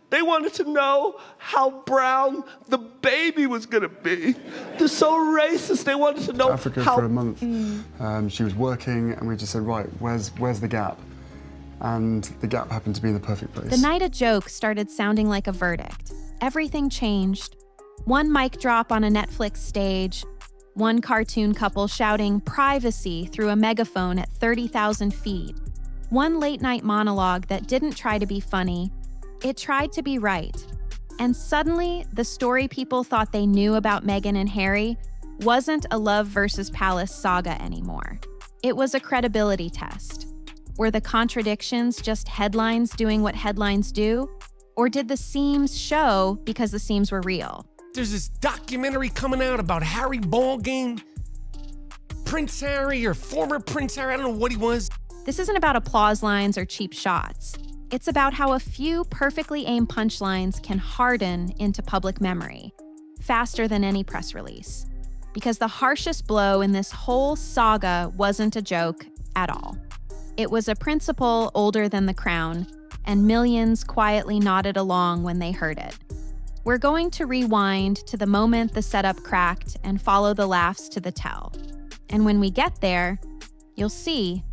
They wanted to know how brown the baby was gonna be. They're so racist. They wanted to know Africa how... for a month. She was working, and we just said, right, where's the gap? And the gap happened to be in the perfect place. The night a joke started sounding like a verdict. Everything changed. One mic drop on a Netflix stage, one cartoon couple shouting privacy through a megaphone at 30,000 feet, one late-night monologue that didn't try to be funny, it tried to be right. And suddenly, the story people thought they knew about Meghan and Harry wasn't a love versus palace saga anymore. It was a credibility test. Were the contradictions just headlines doing what headlines do? Or did the seams show because the seams were real? There's this documentary coming out about Harry Ballgame. Prince Harry or former Prince Harry, I don't know what he was. This isn't about applause lines or cheap shots. It's about how a few perfectly aimed punchlines can harden into public memory faster than any press release. Because the harshest blow in this whole saga wasn't a joke at all. It was a principle older than the crown, and millions quietly nodded along when they heard it. We're going to rewind to the moment the setup cracked and follow the laughs to the tell. And when we get there, you'll see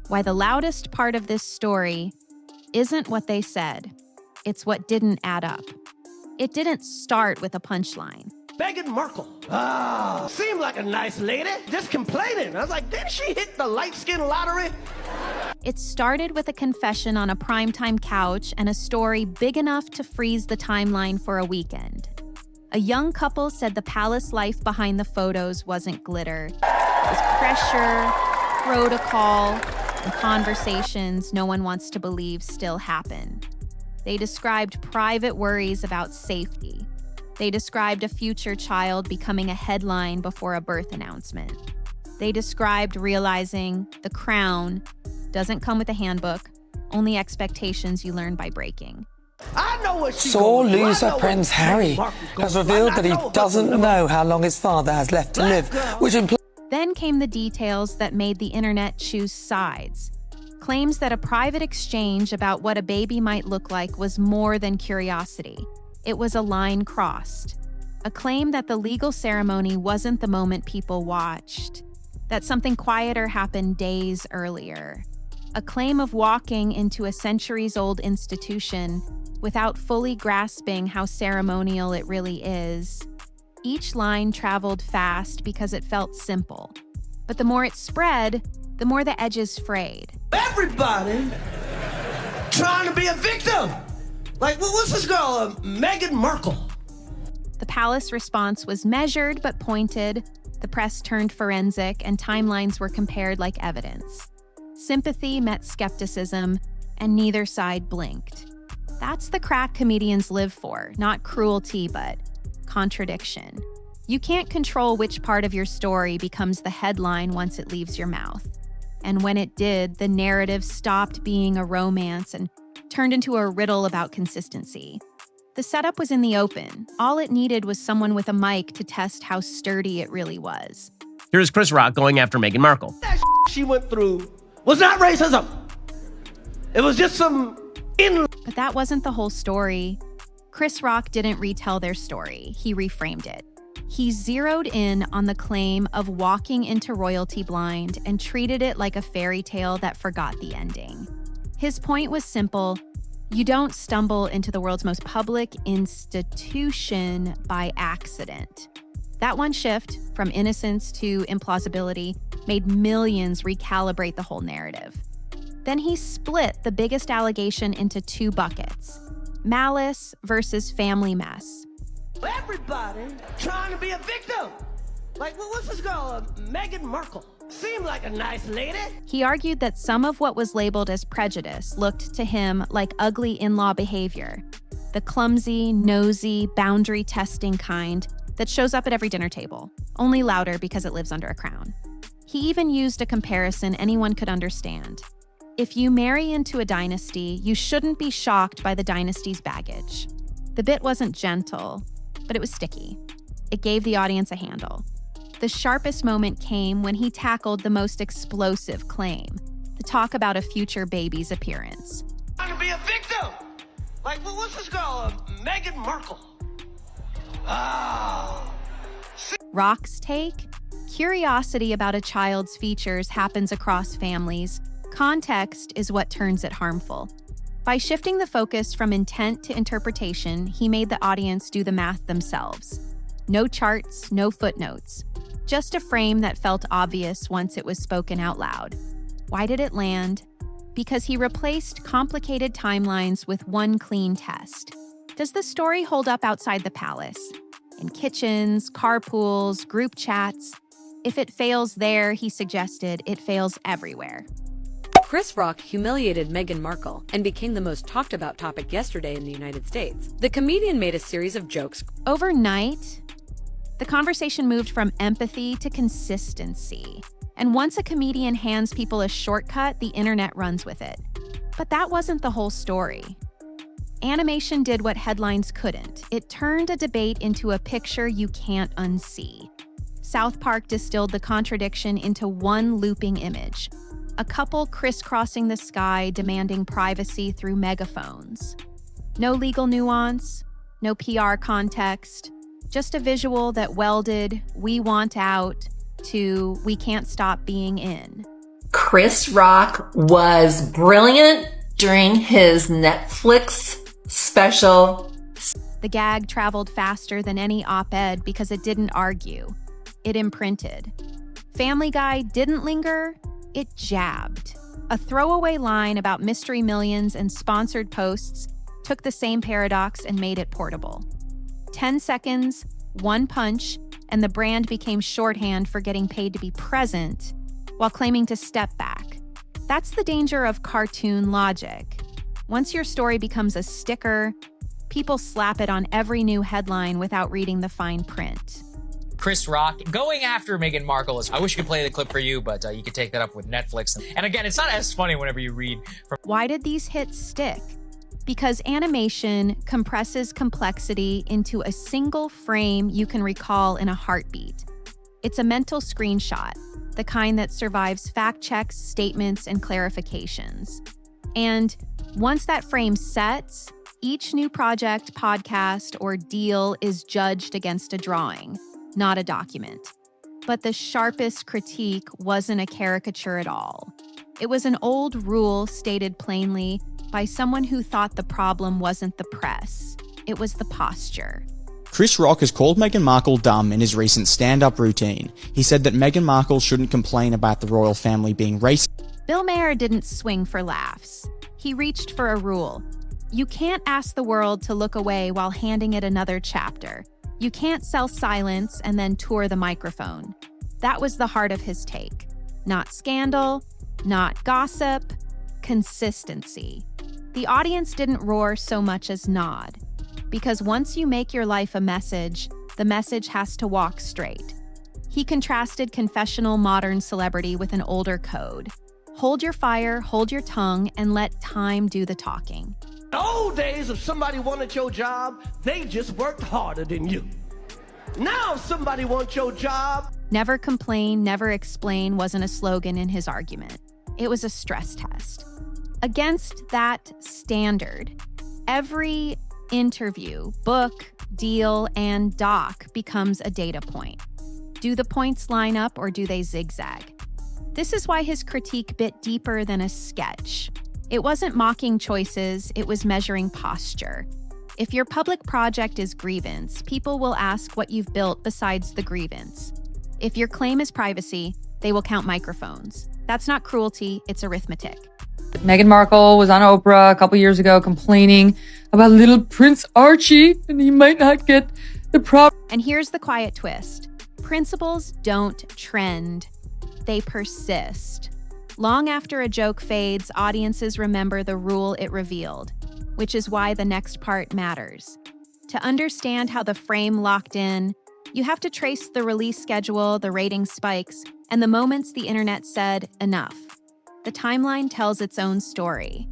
why the loudest part of this story isn't what they said. It's what didn't add up. It didn't start with a punchline. Meghan Markle. Seemed like a nice lady, just complaining. I was like, didn't she hit the light-skin lottery? It started with a confession on a primetime couch and a story big enough to freeze the timeline for a weekend. A young couple said the palace life behind the photos wasn't glitter. It was pressure, protocol, and conversations no one wants to believe still happen. They described private worries about safety. They described a future child becoming a headline before a birth announcement. They described realizing the crown doesn't come with a handbook, only expectations you learn by breaking. I know what she Sore gonna do. I loser know Prince what Harry Meghan Markle gonna has do. revealed I that he know her doesn't number. know how long his father has left to live, which implies Then came the details that made the internet choose sides. Claims that a private exchange about what a baby might look like was more than curiosity. It was a line crossed. A claim that the legal ceremony wasn't the moment people watched, that something quieter happened days earlier. A claim of walking into a centuries-old institution without fully grasping how ceremonial it really is. Each line traveled fast because it felt simple. But the more it spread, the more the edges frayed. Everybody trying to be a victim. Like, what's this girl, Meghan Markle? The palace response was measured but pointed. The press turned forensic, and timelines were compared like evidence. Sympathy met skepticism, and neither side blinked. That's the crack comedians live for, not cruelty, but contradiction. You can't control which part of your story becomes the headline once it leaves your mouth. And when it did, the narrative stopped being a romance and turned into a riddle about consistency. The setup was in the open. All it needed was someone with a mic to test how sturdy it really was. Here's Chris Rock going after Meghan Markle. That she went through was not racism. It was just some But that wasn't the whole story. Chris Rock didn't retell their story. He reframed it. He zeroed in on the claim of walking into royalty blind and treated it like a fairy tale that forgot the ending. His point was simple. You don't stumble into the world's most public institution by accident. That one shift from innocence to implausibility made millions recalibrate the whole narrative. Then he split the biggest allegation into two buckets: malice versus family mess. everybody trying to be a victim. Like, what's this girl, Meghan Markle? Seemed like a nice lady. He argued that some of what was labeled as prejudice looked to him like ugly in-law behavior, the clumsy, nosy, boundary-testing kind that shows up at every dinner table, only louder because it lives under a crown. He even used a comparison anyone could understand. If you marry into a dynasty, you shouldn't be shocked by the dynasty's baggage. The bit wasn't gentle, but it was sticky. It gave the audience a handle. The sharpest moment came when he tackled the most explosive claim, the talk about a future baby's appearance. Trying to be a victim. Like, what's this girl, Meghan Markle? Ah. Rock's take? Curiosity about a child's features happens across families. Context is what turns it harmful. By shifting the focus from intent to interpretation, he made the audience do the math themselves. No charts, no footnotes. Just a frame that felt obvious once it was spoken out loud. Why did it land? Because he replaced complicated timelines with one clean test. Does the story hold up outside the palace? In kitchens, carpools, group chats? If it fails there, he suggested, it fails everywhere. Chris Rock humiliated Meghan Markle and became the most talked about topic yesterday in the United States. The comedian made a series of jokes. Overnight, the conversation moved from empathy to consistency. And once a comedian hands people a shortcut, the internet runs with it. But that wasn't the whole story. Animation did what headlines couldn't. It turned a debate into a picture you can't unsee. South Park distilled the contradiction into one looping image. A couple crisscrossing the sky demanding privacy through megaphones. No legal nuance, no PR context, just a visual that welded "we want out" to "we can't stop being in." Chris Rock was brilliant during his Netflix special. The gag traveled faster than any op-ed because it didn't argue. It imprinted. Family Guy didn't linger, it jabbed. A throwaway line about mystery millions and sponsored posts took the same paradox and made it portable. 10 seconds, one punch, and the brand became shorthand for getting paid to be present while claiming to step back. That's the danger of cartoon logic. Once your story becomes a sticker, people slap it on every new headline without reading the fine print. Chris Rock going after Meghan Markle I wish you could play the clip for you, but you could take that up with Netflix. And again, it's not as funny whenever you read from. Why did these hits stick? Because animation compresses complexity into a single frame you can recall in a heartbeat. It's a mental screenshot, the kind that survives fact checks, statements, and clarifications. And once that frame sets, each new project, podcast, or deal is judged against a drawing, not a document. But the sharpest critique wasn't a caricature at all. It was an old rule stated plainly by someone who thought the problem wasn't the press, it was the posture. Chris Rock has called Meghan Markle dumb in his recent stand-up routine. He said that Meghan Markle shouldn't complain about the royal family being racist. Bill Maher didn't swing for laughs. He reached for a rule. You can't ask the world to look away while handing it another chapter. You can't sell silence and then tour the microphone. That was the heart of his take. Not scandal, not gossip, consistency. The audience didn't roar so much as nod. Because once you make your life a message, the message has to walk straight. He contrasted confessional modern celebrity with an older code. Hold your fire, hold your tongue, and let time do the talking. In the old days, if somebody wanted your job, they just worked harder than you. Now if somebody wants your job. Never complain, never explain wasn't a slogan in his argument. It was a stress test. Against that standard, every interview, book, deal, and doc becomes a data point. Do the points line up or do they zigzag? This is why his critique bit deeper than a sketch. It wasn't mocking choices, it was measuring posture. If your public project is grievance, people will ask what you've built besides the grievance. If your claim is privacy, they will count microphones. That's not cruelty, it's arithmetic. Meghan Markle was on Oprah a couple years ago complaining about little Prince Archie, and he might not get the prop. And here's the quiet twist. Principles don't trend, they persist. Long after a joke fades, audiences remember the rule it revealed, which is why the next part matters. To understand how the frame locked in, you have to trace the release schedule, the rating spikes, and the moments the internet said, enough. The timeline tells its own story.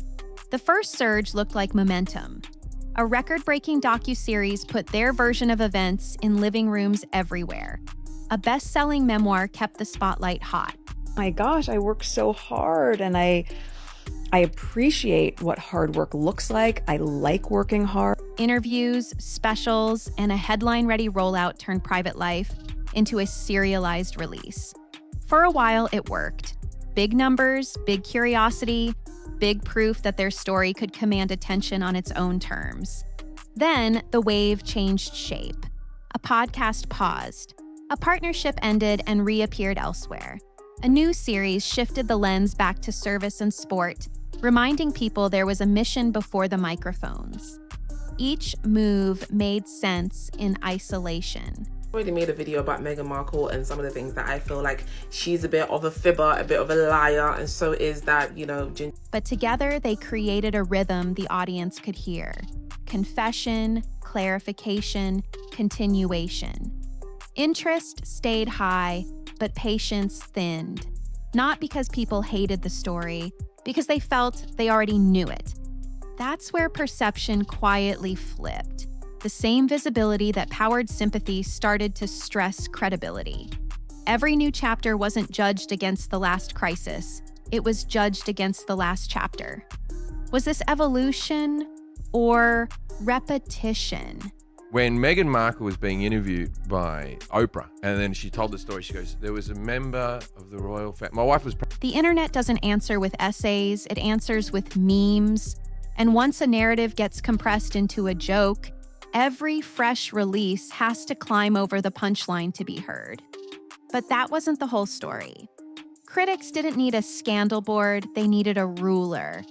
The first surge looked like momentum. A record-breaking docuseries put their version of events in living rooms everywhere. A best-selling memoir kept the spotlight hot. My gosh, I worked so hard and I I appreciate what hard work looks like. I like working hard. Interviews, specials, and a headline-ready rollout turned private life into a serialized release. For a while, it worked. Big numbers, big curiosity, big proof that their story could command attention on its own terms. Then, the wave changed shape. A podcast paused. A partnership ended and reappeared elsewhere. A new series shifted the lens back to service and sport, reminding people there was a mission before the microphones. Each move made sense in isolation. I already made a video about Meghan Markle and some of the things that I feel like she's a bit of a fibber, a bit of a liar, and so is that, But together they created a rhythm the audience could hear. Confession, clarification, continuation. Interest stayed high, but patience thinned. Not because people hated the story, because they felt they already knew it. That's where perception quietly flipped. The same visibility that powered sympathy started to stress credibility. Every new chapter wasn't judged against the last crisis. It was judged against the last chapter. Was this evolution or repetition? When Meghan Markle was being interviewed by Oprah, and then she told the story, she goes, there was a member of the royal family. My wife was... The internet doesn't answer with essays, it answers with memes. And once a narrative gets compressed into a joke, every fresh release has to climb over the punchline to be heard. But that wasn't the whole story. Critics didn't need a scandal board, they needed a ruler.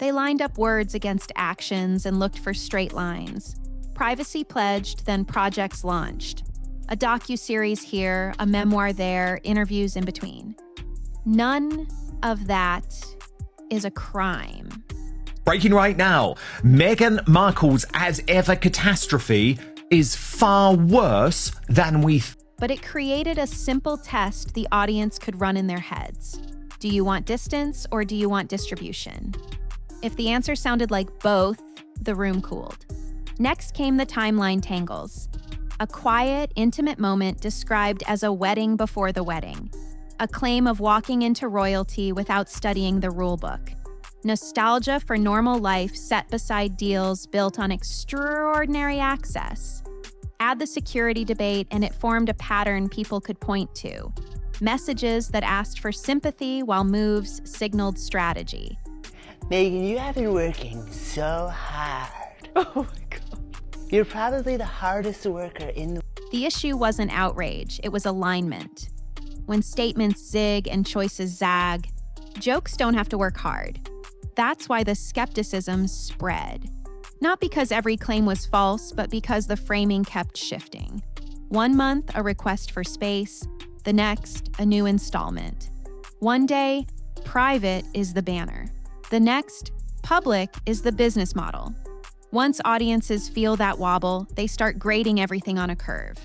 They lined up words against actions and looked for straight lines. Privacy pledged, then projects launched. A docuseries here, a memoir there, interviews in between. None of that is a crime. Breaking right now, Meghan Markle's as ever catastrophe is far worse than we But it created a simple test the audience could run in their heads. Do you want distance or do you want distribution? If the answer sounded like both, the room cooled. Next came the timeline tangles. A quiet, intimate moment described as a wedding before the wedding. A claim of walking into royalty without studying the rulebook. Nostalgia for normal life set beside deals built on extraordinary access. Add the security debate and it formed a pattern people could point to. Messages that asked for sympathy while moves signaled strategy. Meghan, you have been working so hard. Oh my God. You're probably the hardest worker in the... The issue wasn't outrage, it was alignment. When statements zig and choices zag, jokes don't have to work hard. That's why the skepticism spread. Not because every claim was false, but because the framing kept shifting. 1 month, a request for space. The next, a new installment. One day, private is the banner. The next, public is the business model. Once audiences feel that wobble, they start grading everything on a curve.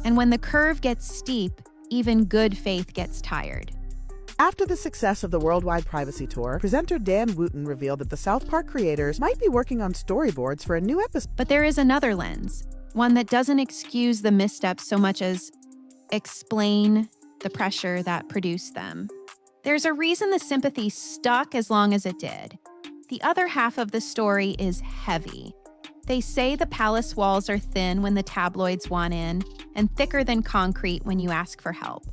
And when the curve gets steep, even good faith gets tired. After the success of the worldwide privacy tour, presenter Dan Wooten revealed that the South Park creators might be working on storyboards for a new episode. But there is another lens, one that doesn't excuse the missteps so much as explain the pressure that produced them. There's a reason the sympathy stuck as long as it did. The other half of the story is heavy. They say the palace walls are thin when the tabloids want in, and thicker than concrete when you ask for help.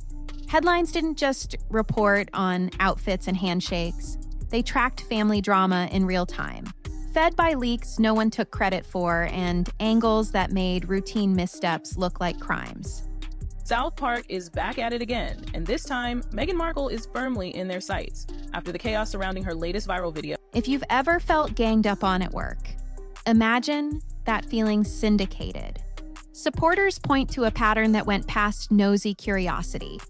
Headlines didn't just report on outfits and handshakes. They tracked family drama in real time. Fed by leaks no one took credit for and angles that made routine missteps look like crimes. South Park is back at it again, and this time, Meghan Markle is firmly in their sights after the chaos surrounding her latest viral video. If you've ever felt ganged up on at work, imagine that feeling syndicated. Supporters point to a pattern that went past nosy curiosity.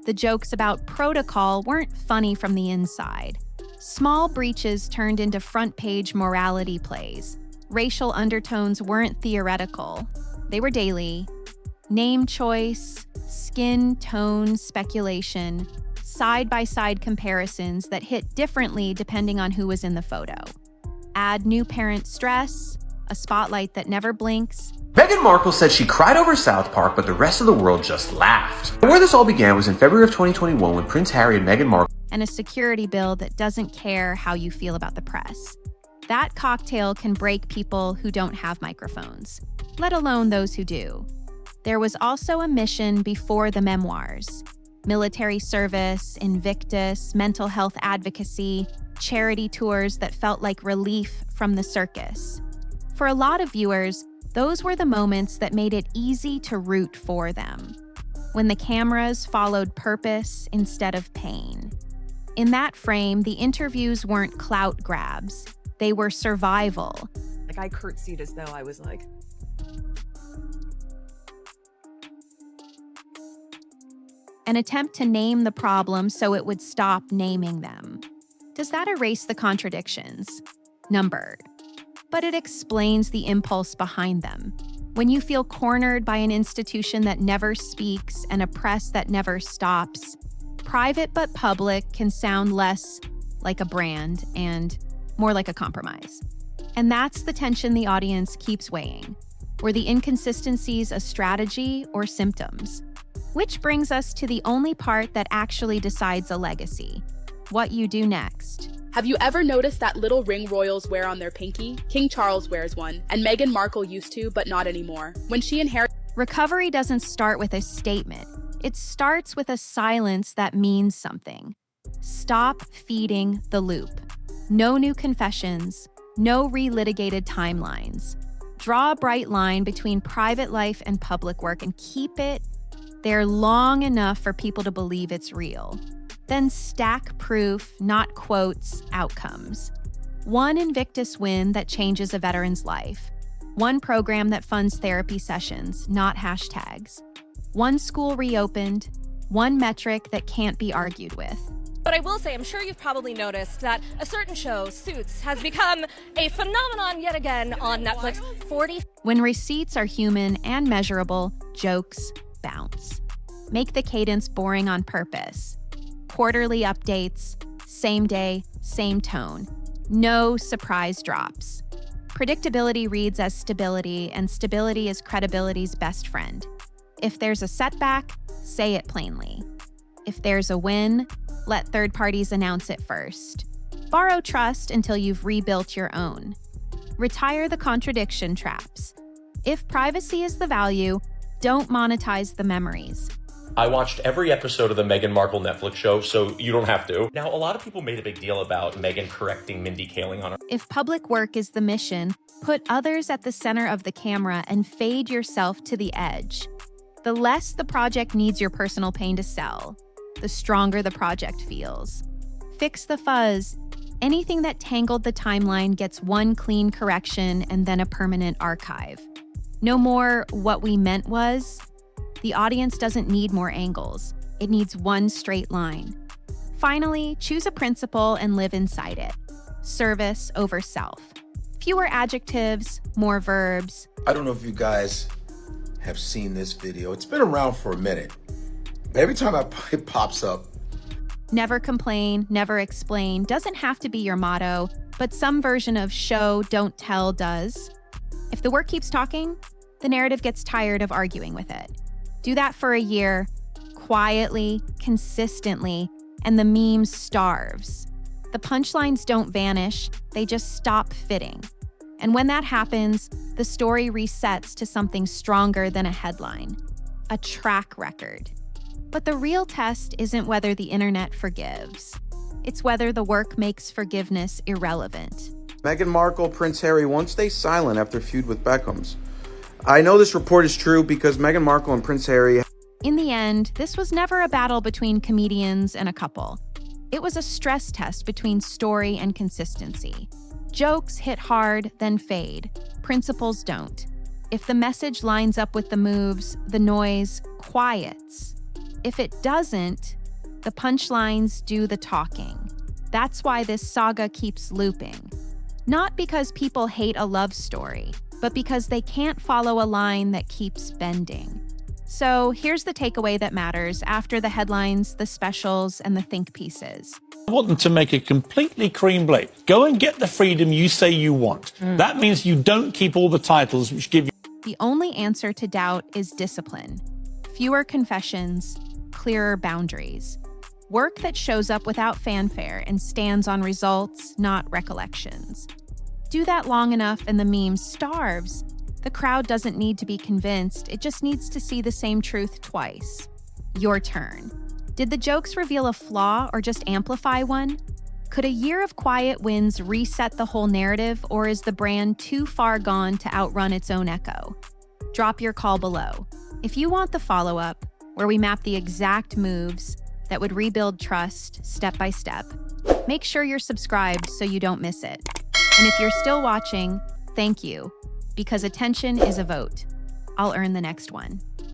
The jokes about protocol weren't funny from the inside. Small breaches turned into front-page morality plays. Racial undertones weren't theoretical. They were daily. Name choice, skin tone speculation, side-by-side comparisons that hit differently depending on who was in the photo. Add new parent stress, a spotlight that never blinks. Meghan Markle said she cried over South Park, but the rest of the world just laughed. Where this all began was in February of 2021 when Prince Harry and Meghan Markle and a security bill that doesn't care how you feel about the press. That cocktail can break people who don't have microphones, let alone those who do. There was also a mission before the memoirs: military service, Invictus, mental health advocacy, charity tours that felt like relief from the circus. For a lot of viewers, those were the moments that made it easy to root for them, when the cameras followed purpose instead of pain. In that frame, the interviews weren't clout grabs. They were survival. Like, I curtsied as though I was like... An attempt to name the problem so it would stop naming them. Does that erase the contradictions? Numbered. But it explains the impulse behind them. When you feel cornered by an institution that never speaks and a press that never stops, private but public can sound less like a brand and more like a compromise. And that's the tension the audience keeps weighing. Were the inconsistencies a strategy or symptoms? Which brings us to the only part that actually decides a legacy: what you do next. Have you ever noticed that little ring royals wear on their pinky? King Charles wears one, and Meghan Markle used to, but not anymore. When she inherited... Recovery doesn't start with a statement. It starts with a silence that means something. Stop feeding the loop. No new confessions, no relitigated timelines. Draw a bright line between private life and public work and keep it there long enough for people to believe it's real. Then stack proof, not quotes, outcomes. One Invictus win that changes a veteran's life. One program that funds therapy sessions, not hashtags. One school reopened. One metric that can't be argued with. But I will say, I'm sure you've probably noticed that a certain show, Suits, has become a phenomenon yet again on Netflix. When receipts are human and measurable, jokes bounce. Make the cadence boring on purpose. Quarterly updates, same day, same tone. No surprise drops. Predictability reads as stability, and stability is credibility's best friend. If there's a setback, say it plainly. If there's a win, let third parties announce it first. Borrow trust until you've rebuilt your own. Retire the contradiction traps. If privacy is the value, don't monetize the memories. I watched every episode of the Meghan Markle Netflix show, so you don't have to. Now, a lot of people made a big deal about Meghan correcting Mindy Kaling on her. If public work is the mission, put others at the center of the camera and fade yourself to the edge. The less the project needs your personal pain to sell, the stronger the project feels. Fix the fuzz. Anything that tangled the timeline gets one clean correction and then a permanent archive. No more what we meant was. The audience doesn't need more angles. It needs one straight line. Finally, choose a principle and live inside it. Service over self. Fewer adjectives, more verbs. I don't know if you guys have seen this video. It's been around for a minute. Every time it pops up. Never complain, never explain doesn't have to be your motto, but some version of show, don't tell does. If the work keeps talking, the narrative gets tired of arguing with it. Do that for a year, quietly, consistently, and the meme starves. The punchlines don't vanish, they just stop fitting. And when that happens, the story resets to something stronger than a headline, a track record. But the real test isn't whether the internet forgives. It's whether the work makes forgiveness irrelevant. Meghan Markle, Prince Harry won't stay silent after feud with Beckham's. I know this report is true because Meghan Markle and Prince Harry... In the end, this was never a battle between comedians and a couple. It was a stress test between story and consistency. Jokes hit hard, then fade. Principles don't. If the message lines up with the moves, the noise quiets. If it doesn't, the punchlines do the talking. That's why this saga keeps looping. Not because people hate a love story, but because they can't follow a line that keeps bending. So here's the takeaway that matters after the headlines, the specials, and the think pieces. I want them to make a completely clean break. Go and get the freedom you say you want. That means you don't keep all the titles which give you... The only answer to doubt is discipline. Fewer confessions, clearer boundaries. Work that shows up without fanfare and stands on results, not recollections. Do that long enough and the meme starves. The crowd doesn't need to be convinced, it just needs to see the same truth twice. Your turn. Did the jokes reveal a flaw or just amplify one? Could a year of quiet wins reset the whole narrative, or is the brand too far gone to outrun its own echo? Drop your call below. If you want the follow-up, where we map the exact moves that would rebuild trust step by step, make sure you're subscribed so you don't miss it. And if you're still watching, thank you, because attention is a vote. I'll earn the next one.